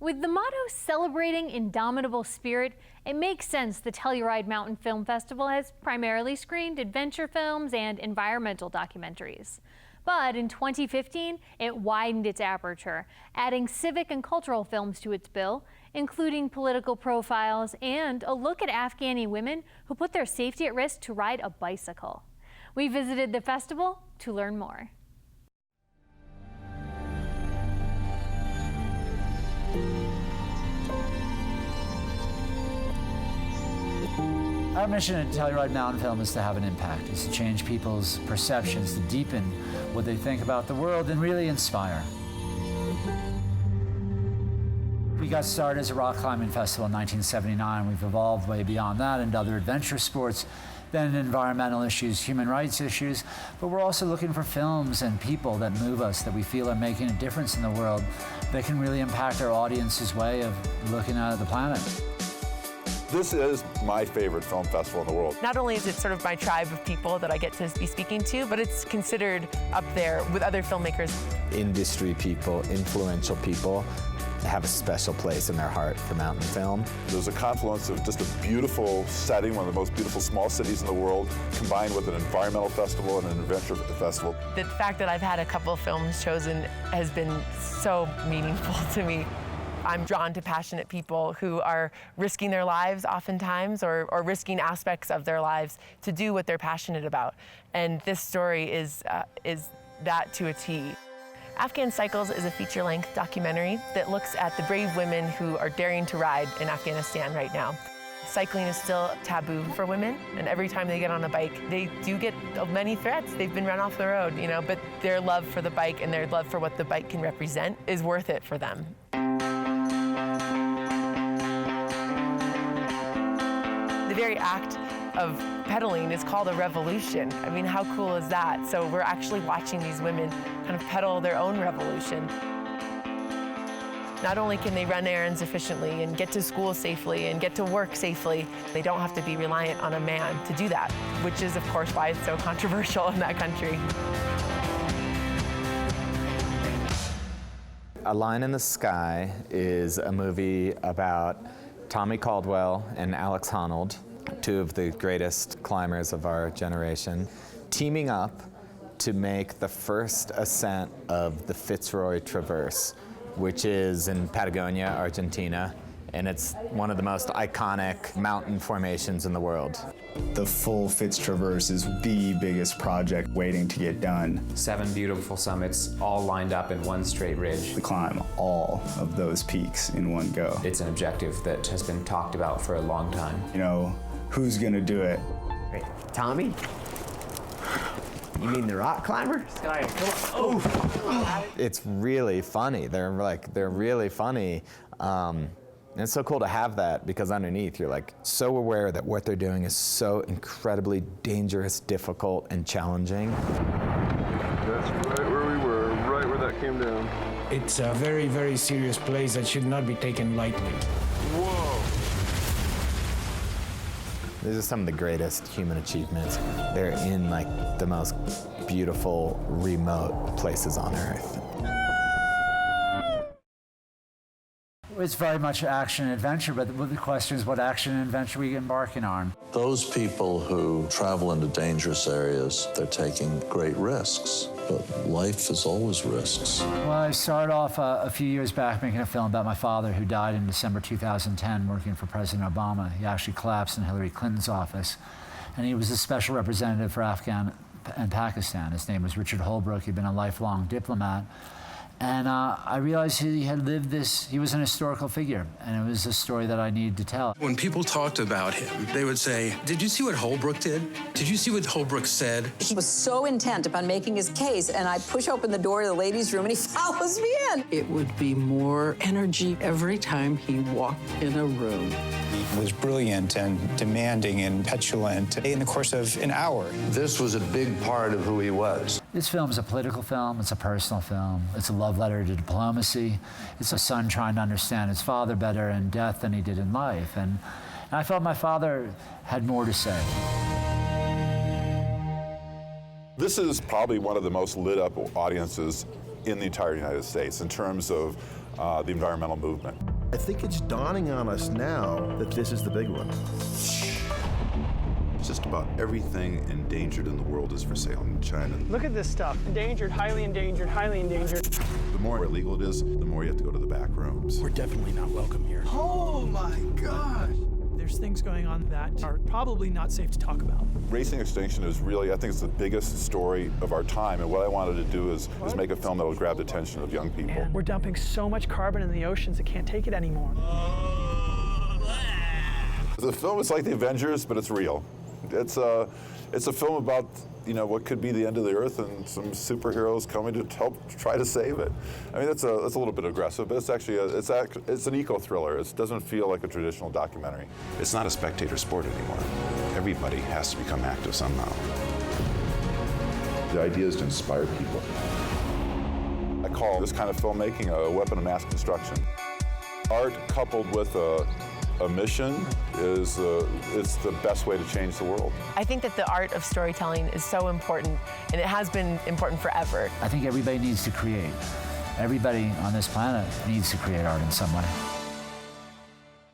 With the motto celebrating indomitable spirit, it makes sense the Telluride Mountain Film Festival has primarily screened adventure films and environmental documentaries. But in 2015, it widened its aperture, adding civic and cultural films to its bill, including political profiles and a look at Afghani women who put their safety at risk to ride a bicycle. We visited the festival to learn more. Our mission at Telluride Mountain Film is to have an impact, is to change people's perceptions, to deepen what they think about the world and really inspire. We got started as a rock climbing festival in 1979. We've evolved way beyond that into other adventure sports, then environmental issues, human rights issues, but we're also looking for films and people that move us, that we feel are making a difference in the world, that can really impact our audience's way of looking at the planet. This is my favorite film festival in the world. Not only is it sort of my tribe of people that I get to be speaking to, but it's considered up there with other filmmakers. Industry people, influential people have a special place in their heart for mountain film. There's a confluence of just a beautiful setting, one of the most beautiful small cities in the world, combined with an environmental festival and an adventure festival. The fact that I've had a couple of films chosen has been so meaningful to me. I'm drawn to passionate people who are risking their lives oftentimes or risking aspects of their lives to do what they're passionate about. And this story is that to a T. Afghan Cycles is a feature-length documentary that looks at the brave women who are daring to ride in Afghanistan right now. Cycling is still taboo for women, and every time they get on a bike, they do get many threats. They've been run off the road, you know, but their love for the bike and their love for what the bike can represent is worth it for them. The very act of pedaling is called a revolution. I mean, how cool is that? So we're actually watching these women kind of pedal their own revolution. Not only can they run errands efficiently and get to school safely and get to work safely, they don't have to be reliant on a man to do that, which is, of course, why it's so controversial in that country. A Line in the Sky is a movie about Tommy Caldwell and Alex Honnold, two of the greatest climbers of our generation, teaming up to make the first ascent of the Fitzroy Traverse, which is in Patagonia, Argentina, and it's one of the most iconic mountain formations in the world. The full Fitz Traverse is the biggest project waiting to get done. 7 beautiful summits all lined up in one straight ridge. We climb all of those peaks in one go. It's an objective that has been talked about for a long time. You know, who's gonna do it? Wait, Tommy? You mean the rock climber? Sky, come on. Oh. It's really funny. They're really funny. And it's so cool to have that because underneath you're like so aware that what they're doing is so incredibly dangerous, difficult, and challenging. That's right where we were, right where that came down. It's a very, very serious place that should not be taken lightly. Whoa! These are some of the greatest human achievements. They're in like the most beautiful, remote places on Earth. It's very much action and adventure, but the question is what action and adventure we embarking on. Those people who travel into dangerous areas, they're taking great risks, but life is always risks. Well, I started off a few years back making a film about my father who died in December 2010 working for President Obama. He actually collapsed in Hillary Clinton's office, and he was a special representative for Afghan and Pakistan. His name was Richard Holbrooke. He'd been a lifelong diplomat. And I realized he had lived this, he was an historical figure, and it was a story that I needed to tell. When people talked about him, they would say, did you see what Holbrooke did? Did you see what Holbrooke said? He was so intent upon making his case, and I push open the door to the ladies' room, and he follows me in. It would be more energy every time he walked in a room. He was brilliant and demanding and petulant in the course of an hour. This was a big part of who he was. This film is a political film, it's a personal film, it's a love letter to diplomacy. It's a son trying to understand his father better in death than he did in life. And I felt my father had more to say. This is probably one of the most lit up audiences in the entire United States in terms of the environmental movement. I think it's dawning on us now that this is the big one. Just about everything endangered in the world is for sale in China. Look at this stuff. Endangered, highly endangered, highly endangered. The more illegal it is, the more you have to go to the back rooms. We're definitely not welcome here. Oh my gosh! There's things going on that are probably not safe to talk about. Racing extinction is really, I think it's the biggest story of our time, and what I wanted to do is make a film that will grab the attention of young people. And we're dumping so much carbon in the oceans, it can't take it anymore. The film is like the Avengers, but it's real. It's a film about, you know, what could be the end of the earth and some superheroes coming to help try to save it. I mean, that's a little bit aggressive, but it's actually it's an eco-thriller. It doesn't feel like a traditional documentary. It's not a spectator sport anymore. Everybody has to become active somehow. The idea is to inspire people. I call this kind of filmmaking a weapon of mass destruction. Art coupled with a mission is it's the best way to change the world. I think that the art of storytelling is so important, and it has been important forever. I think everybody needs to create. Everybody on this planet needs to create art in some way.